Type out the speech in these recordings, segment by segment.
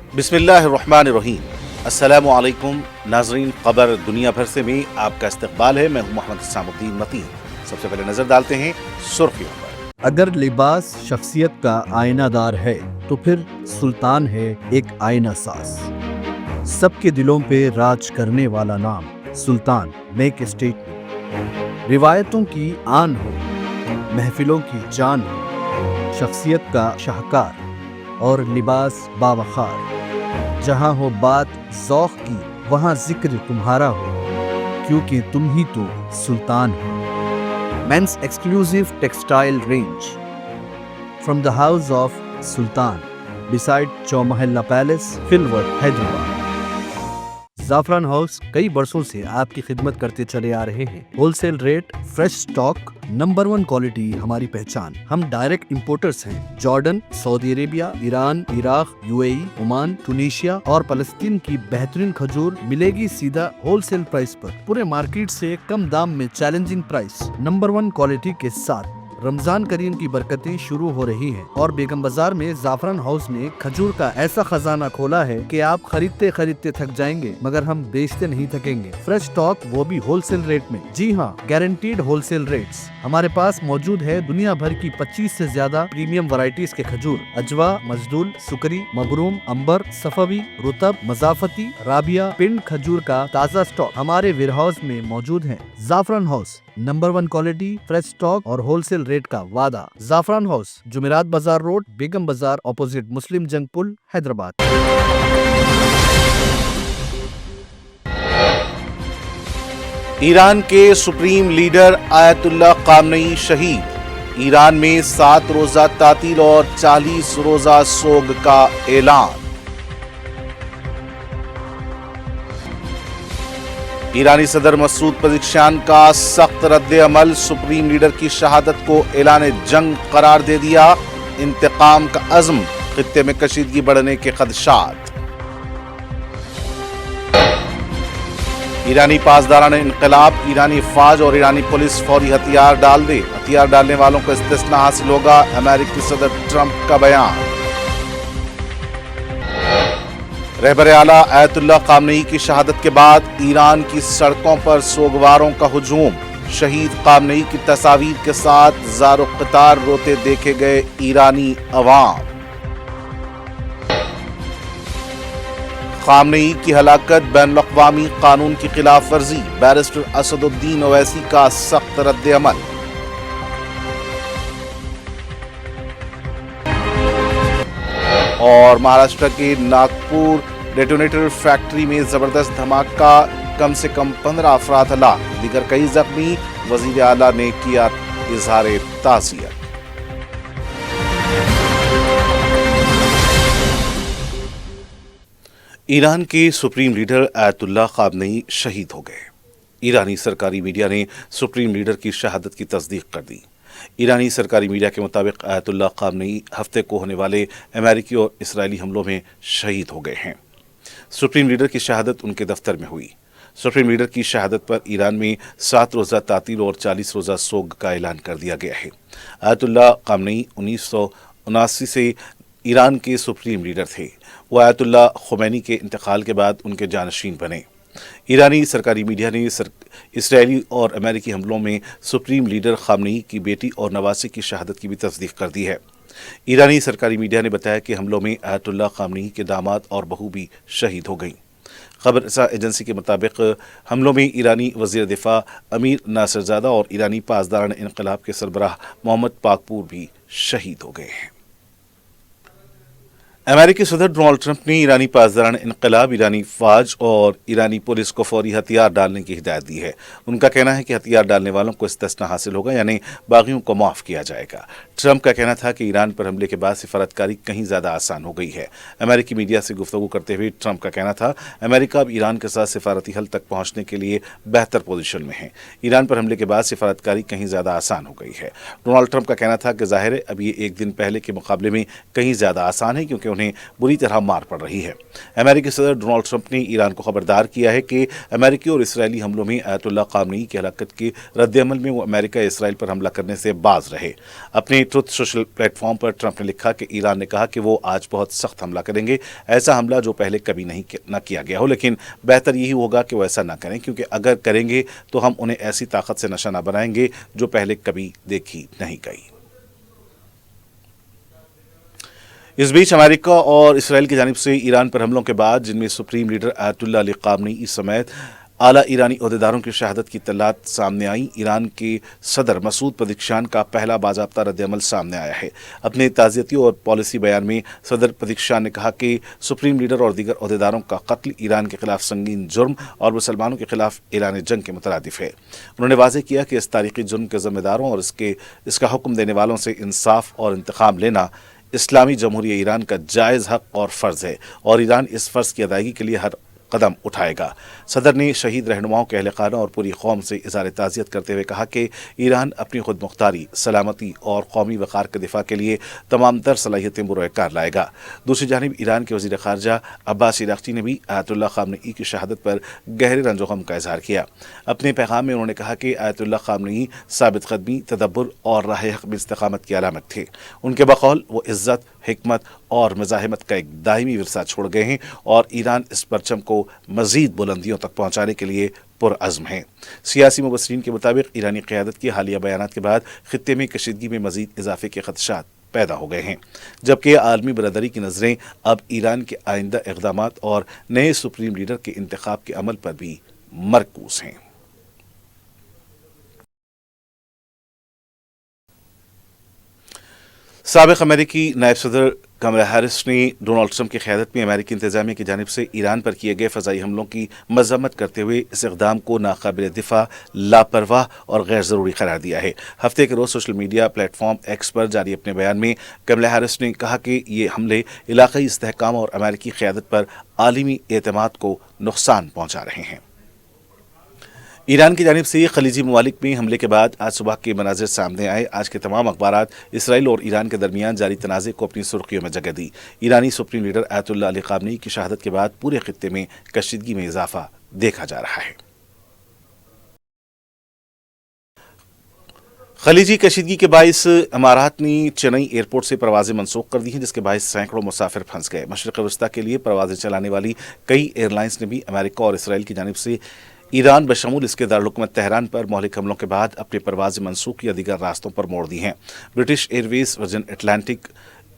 बिस्मिल्लाहिर्रहमानिर्रहीम। अस्सलामु अलैकुम नाजरीन, खबर दुनिया भर से में आपका इस्तकबाल है। मैं हूं मोहम्मद इस्लामुद्दीन मतीन। सबसे पहले नजर डालते हैं सुर्खियों पर। अगर लिबास शख्सियत का आईनादार है तो फिर सुल्तान है एक आईना साज। सबके दिलों पे राज करने वाला नाम सुल्तान मेक स्टेटमेंट। रिवायतों की आन हो, महफिलों की जान हो, शख्सियत का शाहकार और लिबास बावखार। जहाँ हो बात ज़ौक़ की वहाँ जिक्र तुम्हारा हो, क्योंकि तुम ही तो सुल्तान हो। Men's exclusive textile range from the house of Sultan beside Chowmahalla Palace, Filwar, Hyderabad. Zafran house कई बरसों से आपकी खिदमत करते चले आ रहे हैं। Wholesale rate, fresh stock, number 1 quality हमारी पहचान। हम डायरेक्ट इंपोर्टर्स हैं। Jordan, Saudi Arabia, Iran, Iraq, UAE, Oman, Tunisia और फलस्तीन की बेहतरीन खजूर मिलेगी सीधा होलसेल प्राइस पर, पूरे मार्केट से कम दाम में चैलेंजिंग प्राइस, नंबर 1 क्वालिटी के साथ। रमजान करीम की बरकतें शुरू हो रही हैं और बेगम बाजार में ज़ाफ़रान हाउस ने खजूर का ऐसा खजाना खोला है कि आप खरीदते खरीदते थक जाएंगे, मगर हम बेचते नहीं थकेंगे। फ्रेश स्टॉक, वो भी होलसेल रेट में। जी हाँ, गारंटीड होलसेल रेट्स। हमारे पास मौजूद है दुनिया भर की 25 से ज्यादा प्रीमियम वैरायटीज के खजूर। अजवा, मजदूल, सुकरी, मबरूम, अंबर, सफवी, रुतब, मजाफती, राबिया, पिंड खजूर का ताज़ा स्टॉक हमारे वेयरहाउस में मौजूद है। Zafran house, number 1 quality, fresh stock और होलसेल रेट का वादा। ज़ाफ़रान हाउस, जुमेरात बाजार रोड, बेगम बाजार, ऑपोजिट मुस्लिम जंग पुल, हैदराबाद। ईरान के सुप्रीम लीडर आयतुल्लाह ख़ामनेई शहीद। ईरान में 7 रोजा तातील और 40 रोजा सोग का ऐलान। ईरानी सदर मसूद पज़ेश्कियान का सख्त रद्द अमल। सुप्रीम लीडर की शहादत को ऐलान जंग करार दे दिया। इंतकाम का अज़्म, खित्ते में कशीदगी बढ़ने के खदशात। ईरानी पासदारान इनकलाब, ईरानी फौज और ईरानी पुलिस फौरी हथियार डाल दे। हथियार डालने वालों को इस्तिस्ना हासिल होगा, अमेरिकी सदर ट्रंप का बयान। रहबर आला आयतुल्लाह ख़ामनेई की शहादत के बाद ईरान की सड़कों पर सोगवारों का हुजूम। शहीद ख़ामनेई की तस्वीर के साथ ज़ारो क़तार रोते देखे गए ईरानी अवाम। ख़ामनेई की हलाकत बैनुल-अक़वामी कानून की खिलाफ वर्जी। बैरिस्टर असदुद्दीन ओवैसी का सख्त रद्द अमल। और महाराष्ट्र के नागपुर डेटोनेटर फैक्ट्री में जबरदस्त धमाका, कम से कम 15 अफराद हलाक, दीगर कई जख्मी। वजीर आला ने किया इजहार ताज़ियत। ईरान के सुप्रीम लीडर आयतुल्लाह ख़ामनेई शहीद हो गए। ईरानी सरकारी मीडिया ने सुप्रीम लीडर की शहादत की तस्दीक कर दी। ईरानी सरकारी मीडिया के मुताबिक आयतुल्लाह ख़ामनेई हफ्ते को होने वाले अमेरिकी और इसराइली हमलों में शहीद हो गए हैं। सुप्रीम लीडर की शहादत उनके दफ्तर में हुई। सुप्रीम लीडर की शहादत पर ईरान में 7 रोज़ा तातील और 40 रोज़ा सोग का ऐलान कर दिया गया है। आयतुल्लाह ख़ामनेई 1979 से ईरान के सुप्रीम लीडर थे। वो आयतुल्लाह खुमैनी के इंतकाल के बाद उनके जानशीन बने। ईरानी सरकारी मीडिया ने इसराइली और अमेरिकी हमलों में सुप्रीम लीडर ख़ामनेई की बेटी और नवासे की शहादत की भी तस्दीक कर दी है। ईरानी सरकारी मीडिया ने बताया कि हमलों में आयतुल्लाह ख़ामनेई के दामाद और बहू भी शहीद हो गईं। खबर एजेंसी के मुताबिक हमलों में ईरानी वज़ीर दिफा अमीर नासिरज़ादा और ईरानी पासदारान इनकलाब के सरबराह मोहम्मद पाकपूर भी शहीद हो गए हैं। अमेरिकी सदर डोनाल्ड ट्रंप ने ईरानी पासदारान इनकलाब, ईरानी फौज और ईरानी पुलिस को फौरी हथियार डालने की हिदायत दी है। उनका कहना है कि हथियार डालने वालों को इस्तिस्ना हासिल होगा, यानी बागियों को माफ़ किया जाएगा। ट्रंप का कहना था कि ईरान पर हमले के बाद सिफारतकारी कहीं ज़्यादा आसान हो गई है। अमेरिकी मीडिया से गुफ्तगू करते हुए ट्रंप का कहना था, अमेरिका अब ईरान के साथ सिफारती हल तक पहुँचने के लिए बेहतर पोजीशन में है। ईरान पर हमले के बाद सिफारतकारी कहीं ज़्यादा आसान हो गई है। डोनाल्ड ट्रंप का कहना था कि ज़ाहिर है अब ये एक दिन पहले के मुकाबले में कहीं ज़्यादा आसान है, क्योंकि उन्हें बुरी तरह मार पड़ रही है। अमेरिकी सदर डोनाल्ड ट्रंप ने ईरान को खबरदार किया है कि अमेरिकी और इसराइली हमलों में आयतुल्लाह ख़ामनेई की हलाकत के रद्दअमल में वो अमेरिका इसराइल पर हमला करने से बाज रहे। अपने ट्रुथ सोशल प्लेटफॉर्म पर ट्रंप ने लिखा कि ईरान ने कहा कि वो आज बहुत सख्त हमला करेंगे, ऐसा हमला जो पहले कभी नहीं किया गया हो, लेकिन बेहतर यही होगा कि वो ऐसा ना करें, क्योंकि अगर करेंगे तो हम उन्हें ऐसी ताकत से निशाना बनाएंगे जो पहले कभी देखी नहीं गई। इस बीच अमेरिका और इसराइल की जानिब से ईरान पर हमलों के बाद, जिनमें सुप्रीम लीडर आयतुल्लाह अली ख़ामनेई समेत आला ईरानी ओहदेदारों की शहादत की इत्तलात सामने आई, ईरान के सदर मसूद पज़ेश्कियान का पहला बाज़ाब्ता रद्दअमल सामने आया है। अपने ताज़ियती और पॉलिसी बयान में सदर पज़ेश्कियान ने कहा कि सुप्रीम लीडर और दीगर ओहदेदारों का कत्ल ईरान के खिलाफ संगीन जुर्म और मुसलमानों के खिलाफ ऐलान जंग के मुतरादिफ है। उन्होंने वाज़ेह किया कि इस तारीखी जुर्म के ज़िम्मेदारों और इसका हुक्म देने वालों से इंसाफ और इंतकाम लेना इस्लामी जमहूरिया ईरान का जायज़ हक और फ़र्ज़ है, और ईरान इस फ़र्ज़ की अदायगी के लिए हर कदम उठाएगा। सदर ने शहीद रहनुमाओं के अहल खाना और पूरी कौम से इज़हार ताज़ियत करते हुए कहा कि ईरान अपनी खुद मुख्तारी, सलामती और कौमी वक़ार के दिफा के लिए तमाम तर सलाहियतें बुरोकार लाएगा। दूसरी जानिब ईरान के वज़ीर ख़ारजा अब्बास इराक़ची ने भी आयतुल्लाह ख़ामनेई की शहादत पर गहरे रंज गम का इज़हार किया। अपने पैगाम में उन्होंने कहा कि आयतुल्लाह ख़ामनेई साबित क़दमी, तदब्बुर और राह हक़ में इस्तिक़ामत की अलामत थे। उनके बक़ौल वो इज़्ज़त, हिकमत और मज़ाहिमत का एक दायमी विरसा छोड़ गए हैं, और ईरान इस परचम को मज़ीद बुलंदियों तक पहुँचाने के लिए पुरअज़्म है। सियासी मुबस्सिरीन के मुताबिक ईरानी क़यादत की हालिया बयानात के बाद ख़ित्ते में कशीदगी में मज़ीद इजाफ़े के ख़दशात पैदा हो गए हैं, जबकि आलमी बरदरी की नज़रें अब ईरान के आइंदा इक़दामात और नए सुप्रीम लीडर के इंतखाब के अमल पर भी मरकूज़ हैं। साबिक़ अमेरिकी नायब सदर कमला हैरिस ने डोनाल्ड ट्रंप की क़यादत में अमेरिकी इंतज़ामिया की जानिब से ईरान पर किए गए फ़ज़ाई हमलों की मज़म्मत करते हुए इस इक़दाम को नाक़ाबिल दिफ़ा, लापरवाह और गैर ज़रूरी करार दिया है। हफ्ते के रोज़ सोशल मीडिया प्लेटफॉर्म एक्स पर जारी अपने बयान में कमला हैरिस ने कहा कि ये हमले इलाक़ाई इस्तेहकाम और अमेरिकी क़यादत पर आलमी एतमाद को नुक़सान पहुँचा रहे हैं। ईरान की जानिब से खलीजी ममालिक में हमले के बाद आज सुबह के मनाजिर सामने आए। आज के तमाम अखबारात इसराइल और ईरान के दरमियान जारी तनाज़े को अपनी सुर्खियों में जगह दी। ईरानी सुप्रीम लीडर आयतुल्लाह अली ख़ामनेई की शहादत के बाद पूरे खित्ते में कशीदगी में इजाफा देखा जा रहा है। खलीजी कशीदगी के बाइस इमारात ने चेन्नई एयरपोर्ट से परवाज़ें मनसूख कर दी हैं, जिसके बाइस सैकड़ों मुसाफिर फंस गए। मशरिक़ वस्ता के लिए परवाज़ें चलाने वाली कई एयरलाइंस ने भी अमेरिका और इसराइल की जानिब से ईरान बशमूल इसके दारुलहुकूमत तेहरान पर मौलिक हमलों के बाद अपनी परवाज़ें मनसूख या दीगर रास्तों पर मोड़ दी हैं। British Airways, Virgin Atlantic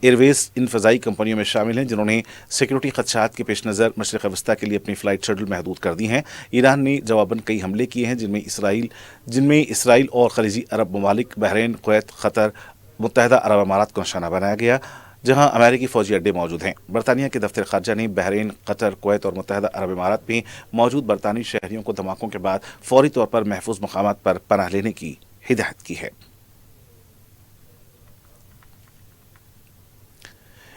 Airways इन फ़ज़ाई कंपनियों में शामिल हैं जिन्होंने सिक्योरिटी खदशात के पेश नज़र मशरिक़ वस्ता के लिए अपनी फ़्लाइट शेड्यूल महदूद कर दी हैं। ईरान ने जवाबन कई हमले किए हैं, जिनमें इसराइल और खलीजी अरब ममालिक, बहरीन, कुवैत, क़तर, मुत्तहिदा अरब अमारात को निशाना बनाया गया, जहां अमेरिकी फ़ौजी अड्डे मौजूद हैं। बरतानिया के दफ्तर ख़ारजा ने बहरीन, क़तर, कुवैत और मुत्तहिदा अरब अमारात में मौजूद बरतानी शहरियों को धमाकों के बाद फ़ौरी तौर पर महफूज मकामात पर पनाह लेने की हिदायत की है।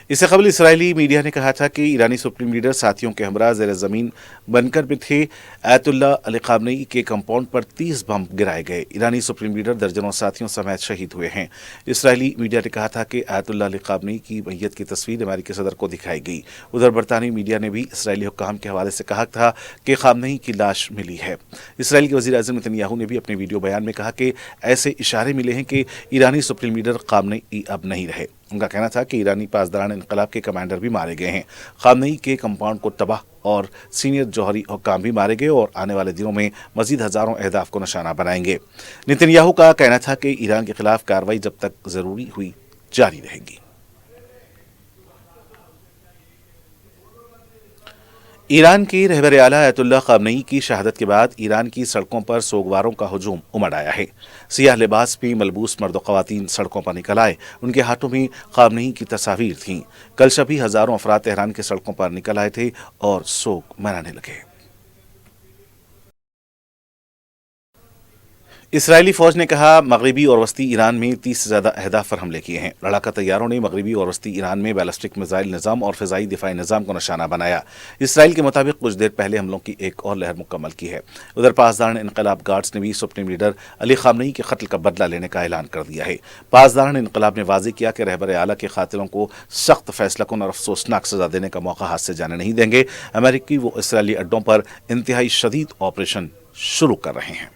इससे कबल इसराइली मीडिया ने कहा था कि ईरानी सुप्रीम लीडर साथियों के हमरा ज़ेर ज़मीन बनकर में थे। आयतुल्लाह अली ख़ामनेई के कंपाउंड पर 30 बम गिराए गए। ईरानी सुप्रीम लीडर दर्जनों साथियों समेत शहीद हुए हैं। इसराइली मीडिया ने कहा था कि आयतुल्लाह अली ख़ामनेई की मैयत की तस्वीर अमेरिकी सदर को दिखाई गई। उधर बरतानी मीडिया ने भी इसराइली हुक्काम के हवाले से कहा था कि ख़ामनेई की लाश मिली है। इसराइल के वज़ीर आज़म नेतन्याहू ने भी अपने वीडियो बयान में कहा कि ऐसे इशारे मिले हैं कि ईरानी सुप्रीम लीडर ख़ामनेई अब नहीं रहे। उनका कहना था कि ईरानी पासदारान इनकलाब के कमांडर भी मारे गए हैं। ख़ामनेई के कंपाउंड को तबाह और सीनियर जौहरी हुक्काम भी मारे गए और आने वाले दिनों में मजीद हज़ारों अहदाफ को निशाना बनाएंगे। नेतन्याहू का कहना था कि ईरान के खिलाफ कार्रवाई जब तक ज़रूरी हुई जारी रहेगी। ईरान के रहबर आला आयतुल्लाह ख़ामनेई की शहादत के बाद ईरान की सड़कों पर सोगवारों का हुजूम उमड़ आया है। सियाह लिबास में मलबूस मर्द ख़वातीन सड़कों पर निकल आए। उनके हाथों में ख़ामनेई की तस्वीर थीं। कल शबी हज़ारों अफराद तेहरान के सड़कों पर निकल आए थे और सोग मनाने लगे। اسرائیلی فوج نے کہا مغربی اور وسطی ایران میں 30 سے زیادہ اہداف پر حملے کیے ہیں۔ لڑاکا طیاروں نے مغربی اور وسطی ایران میں بیلسٹک میزائل نظام اور فضائی دفاعی نظام کو نشانہ بنایا۔ اسرائیل کے مطابق کچھ دیر پہلے حملوں کی ایک اور لہر مکمل کی ہے۔ ادھر پاسداران انقلاب گارڈز نے بھی سپریم لیڈر علی خامنئی کے قتل کا بدلہ لینے کا اعلان کر دیا ہے۔ پاسداران انقلاب نے واضح کیا کہ رہبر اعلیٰ کے قاتلوں کو سخت فیصلہ کن اور افسوسناک سزا دینے کا موقع ہاتھ سے جانے نہیں دیں گے۔ امریکی وہ اسرائیلی اڈوں پر انتہائی شدید آپریشن شروع کر رہے ہیں۔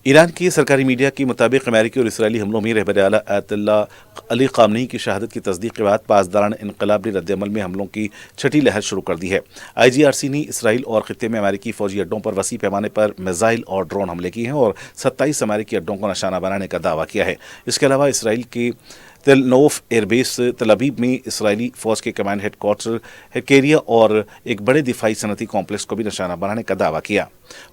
ایران کی سرکاری میڈیا کے مطابق امریکی اور اسرائیلی حملوں میں رہبر اعلیٰ آیت اللہ علی خامنئی کی شہادت کی تصدیق کے بعد پاسداران انقلاب نے رد عمل میں حملوں کی چھٹی لہر شروع کر دی ہے۔ IGRC نے اسرائیل اور خطے میں امریکی فوجی اڈوں پر وسیع پیمانے پر میزائل اور ڈرون حملے کیے ہیں اور 27 امریکی اڈوں کو نشانہ بنانے کا دعویٰ کیا ہے۔ اس کے علاوہ اسرائیل کے تل نوف ایئر بیس تل ابیب میں اسرائیلی فوج کے کمانڈ ہیڈ کوارٹر ہیکیریا اور ایک بڑے دفاعی صنعتی کمپلیکس کو بھی نشانہ بنانے کا دعویٰ کیا۔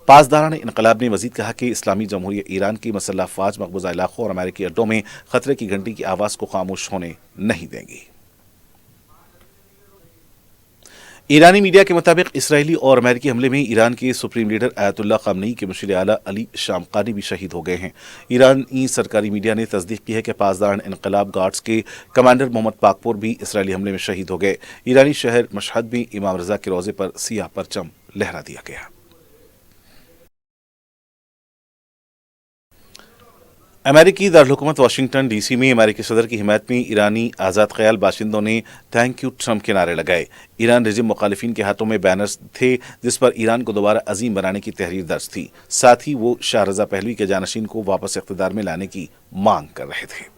پاسداران انقلاب نے مزید کہا کہ اسلامی جمہوریہ ایران کی مسلح افواج مقبوضہ علاقوں اور امریکی اڈوں میں خطرے کی گھنٹی کی آواز کو خاموش ہونے نہیں دیں گی۔ ایرانی میڈیا کے مطابق اسرائیلی اور امریکی حملے میں ایران کے سپریم لیڈر آیت اللہ خامنئی کے مشیر اعلیٰ علی شامخانی بھی شہید ہو گئے ہیں۔ ایرانی سرکاری میڈیا نے تصدیق کی ہے کہ پاسداران انقلاب گارڈز کے کمانڈر محمد پاکپور بھی اسرائیلی حملے میں شہید ہو گئے۔ ایرانی شہر مشہد میں امام رضا کے روضے پر سیاہ پرچم لہرا دیا گیا۔ امریکی دارالحکومت واشنگٹن ڈی سی میں امریکی صدر کی حمایت میں ایرانی آزاد خیال باشندوں نے تھینک یو ٹرمپ کے نعرے لگائے۔ ایران رژیم مخالفین کے ہاتھوں میں بینرز تھے جس پر ایران کو دوبارہ عظیم بنانے کی تحریر درج تھی۔ ساتھ ہی وہ شاہ رضا پہلوی کے جانشین کو واپس اقتدار میں لانے کی مانگ کر رہے تھے۔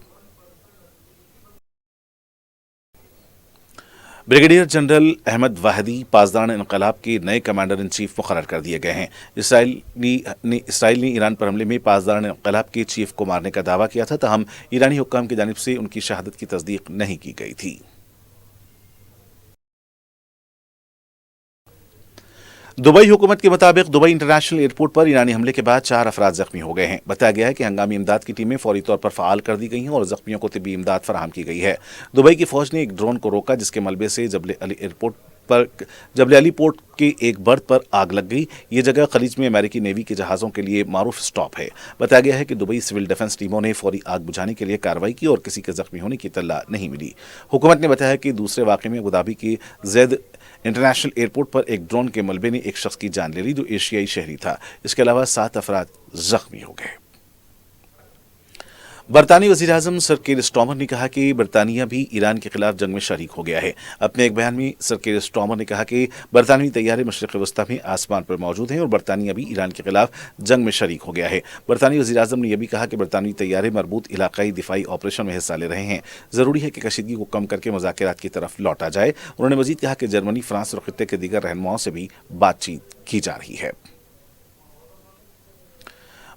بریگیڈیئر جنرل احمد واحدی پاسداران انقلاب کے نئے کمانڈر ان چیف مقرر کر دیے گئے ہیں۔ اسرائیل نے ایران پر حملے میں پاسداران انقلاب کے چیف کو مارنے کا دعویٰ کیا تھا، تاہم ایرانی حکام کی جانب سے ان کی شہادت کی تصدیق نہیں کی گئی تھی۔ دبئی حکومت کے مطابق دبئی انٹرنیشنل ایئرپورٹ پر ایرانی حملے کے بعد 4 افراد زخمی ہو گئے ہیں۔ بتایا گیا ہے کہ ہنگامی امداد کی ٹیمیں فوری طور پر فعال کر دی گئی ہیں اور زخمیوں کو طبی امداد فراہم کی گئی ہے۔ دبئی کی فوج نے ایک ڈرون کو روکا جس کے ملبے سے جبل علی پورٹ کے ایک برت پر آگ لگ گئی۔ یہ جگہ خلیج میں امریکی نیوی کے جہازوں کے لیے معروف سٹاپ ہے۔ بتایا گیا ہے کہ دبئی سول ڈیفنس ٹیموں نے فوری آگ بجھانے کے لیے کارروائی کی اور کسی کے زخمی ہونے کی اطلاع نہیں ملی۔ حکومت نے بتایا کہ دوسرے واقعے میں ابوظہبی کے زید انٹرنیشنل ایئرپورٹ پر ایک ڈرون کے ملبے نے ایک شخص کی جان لے لی جو ایشیائی شہری تھا۔ اس کے علاوہ 7 افراد زخمی ہو گئے۔ برطانوی وزیر اعظم سر کیر سٹارمر نے کہا کہ برطانیہ بھی ایران کے خلاف جنگ میں شریک ہو گیا ہے۔ اپنے ایک بیان میں سر کیر سٹارمر نے کہا کہ برطانوی طیارے مشرق وسطیٰ میں آسمان پر موجود ہیں اور برطانیہ بھی ایران کے خلاف جنگ میں شریک ہو گیا ہے۔ برطانوی وزیر اعظم نے یہ بھی کہا کہ برطانوی طیارے مربوط علاقائی دفاعی آپریشن میں حصہ لے رہے ہیں۔ ضروری ہے کہ کشیدگی کو کم کر کے مذاکرات کی طرف لوٹا جائے۔ انہوں نے مزید کہا کہ جرمنی، فرانس اور خطے کے دیگر رہنماؤں سے بھی بات چیت کی جا رہی ہے۔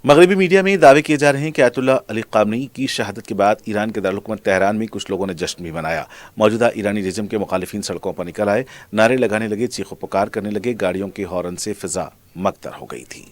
مغربی میڈیا میں دعوے کیے جا رہے ہیں کہ آیت اللہ علی خامنئی کی شہادت کے بعد ایران کے دارالحکومت تہران میں کچھ لوگوں نے جشن بھی منایا۔ موجودہ ایرانی رژیم کے مخالفین سڑکوں پر نکل آئے، نعرے لگانے لگے، چیخ و پکار کرنے لگے، گاڑیوں کے ہارن سے فضا مگتر ہو گئی تھی۔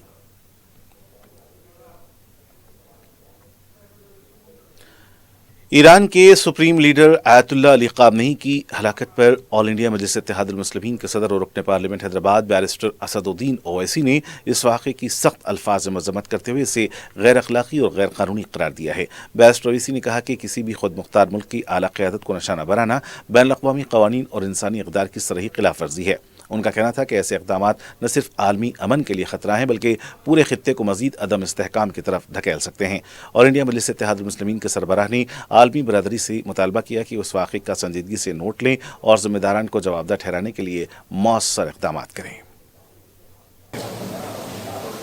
ایران کے سپریم لیڈر آیت اللہ علی خامنئی کی ہلاکت پر آل انڈیا مجلس اتحاد المسلمین کے صدر اور رکن پارلیمنٹ حیدرآباد بیرسٹر اسد الدین اویسی نے اس واقعے کی سخت الفاظ میں مذمت کرتے ہوئے اسے غیر اخلاقی اور غیر قانونی قرار دیا ہے۔ بیرسٹر اویسی نے کہا کہ کسی بھی خود مختار ملک کی اعلیٰ قیادت کو نشانہ بنانا بین الاقوامی قوانین اور انسانی اقدار کی صریح خلاف ورزی ہے۔ ان کا کہنا تھا کہ ایسے اقدامات نہ صرف عالمی امن کے لیے خطرہ ہیں بلکہ پورے خطے کو مزید عدم استحکام کی طرف دھکیل سکتے ہیں۔ اور انڈیا مجلس اتحاد المسلمین کے سربراہ نے عالمی برادری سے مطالبہ کیا کہ اس واقعے کا سنجیدگی سے نوٹ لیں اور ذمہ داران کو جوابدہ ٹھہرانے کے لیے مؤثر اقدامات کریں۔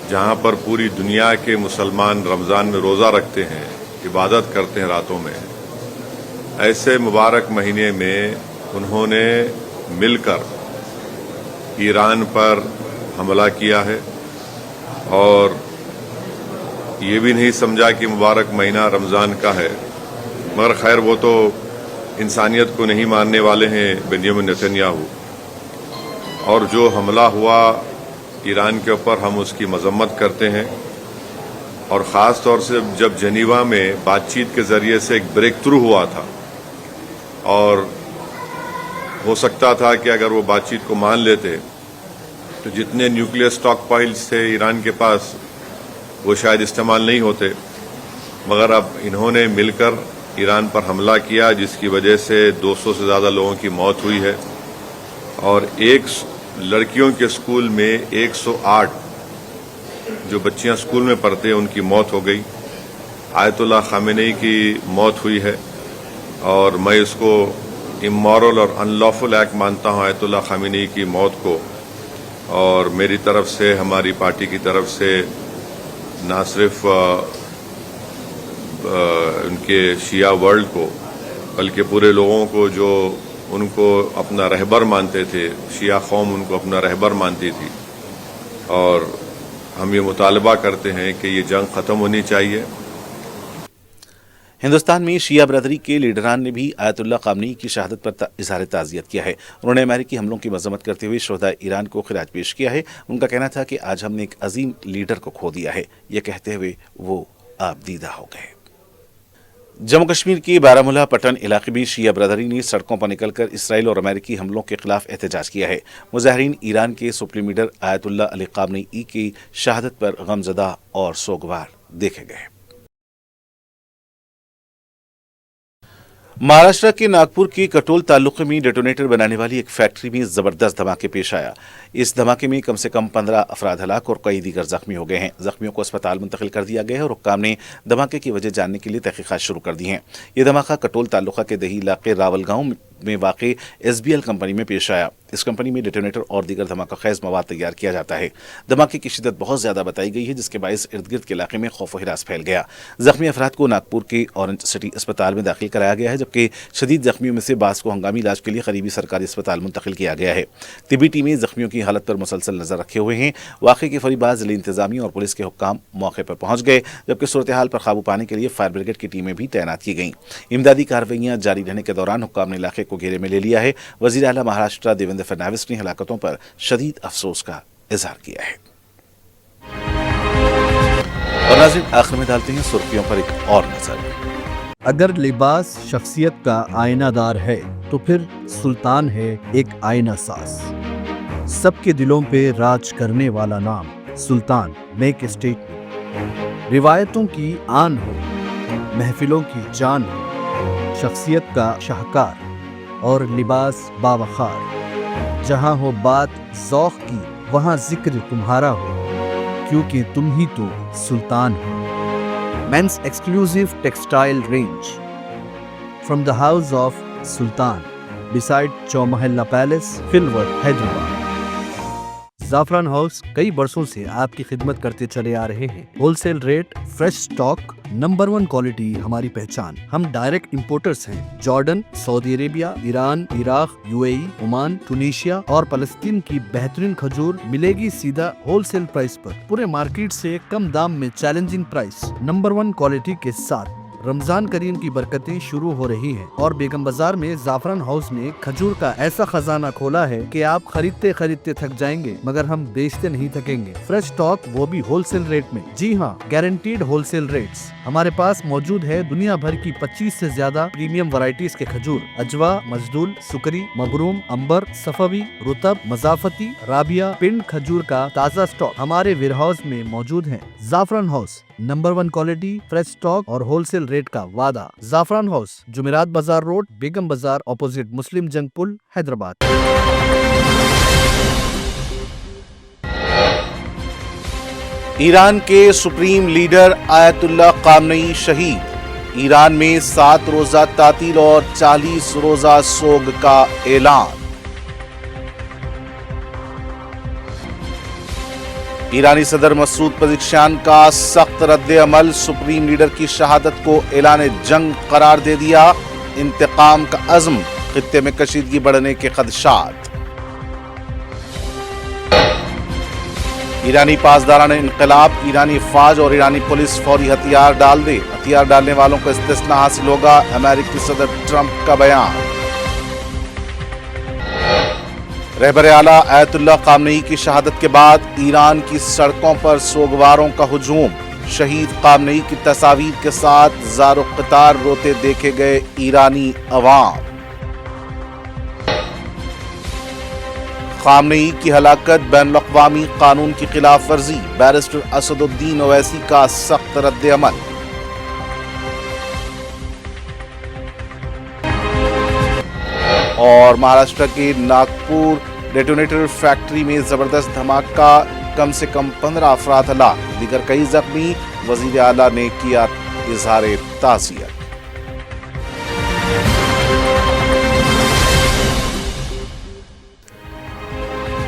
جہاں پر پوری دنیا کے مسلمان رمضان میں روزہ رکھتے ہیں، عبادت کرتے ہیں راتوں میں، ایسے مبارک مہینے میں انہوں نے مل کر ایران پر حملہ کیا ہے اور یہ بھی نہیں سمجھا کہ مبارک مہینہ رمضان کا ہے، مگر خیر وہ تو انسانیت کو نہیں ماننے والے ہیں بنیامین نتنیاہو، اور جو حملہ ہوا ایران کے اوپر ہم اس کی مذمت کرتے ہیں، اور خاص طور سے جب جنیوا میں بات چیت کے ذریعے سے ایک بریک تھرو ہوا تھا اور ہو سکتا تھا کہ اگر وہ بات چیت کو مان لیتے तो जितने न्यूक्लियर स्टॉक पाइल्स थे ईरान के पास वो शायद इस्तेमाल नहीं होते, मगर अब इन्होंने मिलकर ईरान पर हमला किया जिसकी वजह से 200 से ज़्यादा लोगों की मौत हुई है और एक लड़कियों के स्कूल में 108 जो बच्चियां स्कूल में पढ़ते हैं उनकी मौत हो गई। आयतुल्लाह खामेनी की मौत हुई है और मैं इसको इमोरल और अनलॉफुल एक्ट मानता हूं आयतुल्लाह खामेनी की मौत को, और मेरी तरफ से, हमारी पार्टी की तरफ से ना सिर्फ उनके शिया वर्ल्ड को बल्कि पूरे लोगों को जो उनको अपना रहबर मानते थे, शिया कौम उनको अपना रहबर मानती थी, और हम ये मुतालबा करते हैं कि ये जंग ख़त्म होनी चाहिए। हिंदुस्तान में शिया बरदरी के लीडरान ने भी आयतुल्लाह खामनेई की शहादत पर इजहार ताज़ियत किया है। उन्होंने अमेरिकी हमलों की मजम्मत करते हुए शोहदा ईरान को खिराज पेश किया है। उनका कहना था कि आज हमने एक अजीम लीडर को खो दिया है। ये कहते हुए वो आबदीदा हो गए। जम्मू कश्मीर के बारामूला पटन इलाके में शिया बरदरी ने सड़कों पर निकलकर इसराइल और अमेरिकी हमलों के खिलाफ एहतजाज किया है। मुजाहिरीन ईरान के supreme leader Ayatollah Ali Khamenei की शहादत पर गमजदा और सोगवार देखे गए। महाराष्ट्र के नागपुर के कटोल तालुके में डेटोनेटर बनाने वाली एक फैक्ट्री में जबरदस्त धमाके पेश आया। इस धमाके में कम से कम 15 अफराद हलाक और कई दीगर जख्मी हो गए हैं। जख्मियों को अस्पताल मुंतकिल कर दिया गया है और हुक्काम ने धमाके की वजह जानने के लिए तहकीकात शुरू कर दी हैं। यह धमाका कटोल तालुका के दही इलाके रावल गांव में वाक़ SBL कंपनी में पेश आया। इस कंपनी में डेटोनेटर और दीगर धमाका खैज मवाद तैयार किया जाता है। धमाके की शिद्दत बहुत ज़्यादा बताई गई है जिसके बायस इर्द गिर्द के इलाके में खौफ व हिरास फैल गया। जख्मी अफराद को नागपुर के ऑरेंज सिटी अस्पताल में दाखिल कराया गया है, जबकि शदीद जख्मियों में से बास को हंगामी इलाज के लिए करीबी सरकारी अस्पताल मुंतकिल किया गया है। तिब्बी टीमें जख्मियों की हालत पर मुसलसल नजर रखे हुए हैं। वाक़े के फरीबाज ज़िले इंतजामिया और पुलिस के हुक्काम मौके पर पहुंच गए, जबकि सूरत हाल पर काबू पाने के लिए फायर ब्रिगेड की टीमें भी तैनात की गईं। इमदादी कार्रवाइयां जारी रहने के दौरान हुक्काम ने इलाके को घेरे में ले लिया है। वज़ीर आला महाराष्ट्र देवेंद्र फडणवीस ने हलाकतों पर शदीद अफसोस का इजहार किया है। और नाज़रीन, आखिर में डालते हैं सुर्खियों पर एक और नजर। अगर लिबास शख्सियत का आईनादार है तो फिर सुल्तान है एक आईना साज। सबके दिलों पे राज करने वाला नाम सुल्तान मेक स्टेट में। रिवायतों की आन हो, महफिलों की जान हो, शख्सियत का शाहकार और लिबास बावखार। जहाँ हो बात ज़ौक़ की वहाँ जिक्र तुम्हारा हो, क्योंकि तुम ही तो सुल्तान हो। Men's exclusive textile range from the house of Sultan beside Chowmahalla Palace, Filwar, Hyderabad. Zafran house कई बरसों से आपकी खिदमत करते चले आ रहे हैं। Wholesale rate, fresh stock, number 1 quality हमारी पहचान। हम डायरेक्ट इंपोर्टर्स हैं। Jordan, Saudi Arabia, Iran, Iraq, UAE, Oman, Tunisia और फलस्तीन की बेहतरीन खजूर मिलेगी सीधा होलसेल प्राइस पर। पूरे मार्केट से कम दाम में चैलेंजिंग प्राइस, नंबर 1 क्वालिटी के साथ। रमजान करीम की बरकतें शुरू हो रही हैं और बेगम बाजार में ज़ाफ़रान हाउस ने खजूर का ऐसा खजाना खोला है कि आप खरीदते खरीदते थक जाएंगे, मगर हम बेचते नहीं थकेंगे। फ्रेश स्टॉक, वो भी होलसेल रेट में। जी हाँ, गारंटीड होलसेल रेट्स। हमारे पास मौजूद है दुनिया भर की 25 से ज्यादा प्रीमियम वैरायटीज के खजूर। अजवा, मजदूल, सुकरी, मबरूम, अंबर, सफवी, रुतब, मजाफती, राबिया, पिंड खजूर का ताज़ा स्टॉक हमारे वेयरहाउस में मौजूद है। Zafran house, number 1 quality, fresh stock और होलसेल रेट का वादा। ज़ाफ़रान हाउस, जुमेरात बाजार रोड, बेगम बाजार, ऑपोजिट मुस्लिम जंग पुल, हैदराबाद। ईरान के सुप्रीम लीडर आयतुल्लाह खामनेई शहीद। ईरान में 7 रोजा तातील और 40 रोजा सोग का ऐलान। ईरानी सदर मसूद पज़ेश्कियान का सख्त रद्द अमल, सुप्रीम लीडर की शहादत को ऐलान जंग करार दे दिया। इंतकाम का अज़्म, खित्ते में कशीदगी बढ़ने के खदशात। ईरानी पासदारान इनकलाब, ईरानी फौज और ईरानी पुलिस फौरी हथियार डाल दे, हथियार डालने वालों को इस्तिस्ना हासिल होगा, अमेरिकी सदर ट्रंप का बयान। रहबर आला आयतुल्लाह खामनेई की शहादत के बाद ईरान की सड़कों पर सोगवारों का हुजूम। शहीद खामनेई की तस्वीर के साथ ज़ारो क़तार रोते देखे गए ईरानी अवाम। خامنئی کی ہلاکت بین الاقوامی قانون کی خلاف ورزی، بیرسٹر اسدالدین اویسی کا سخت رد عمل۔ اور مہاراشٹر کے ناگپور ڈیٹونیٹر فیکٹری میں زبردست دھماکہ، کم سے کم 15 افراد ہلاک، دیگر کئی زخمی، وزیر اعلیٰ نے کیا اظہار تعزیت۔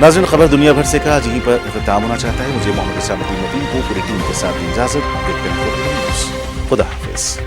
ناظرین، خبر دنیا بھر سے کا آج یہیں پر اختتام ہونا چاہتا ہے۔ مجھے محمد اسامتی مدین کو پوری ٹیم کے ساتھ اجازت دیتے ہیں۔ خدا حافظ۔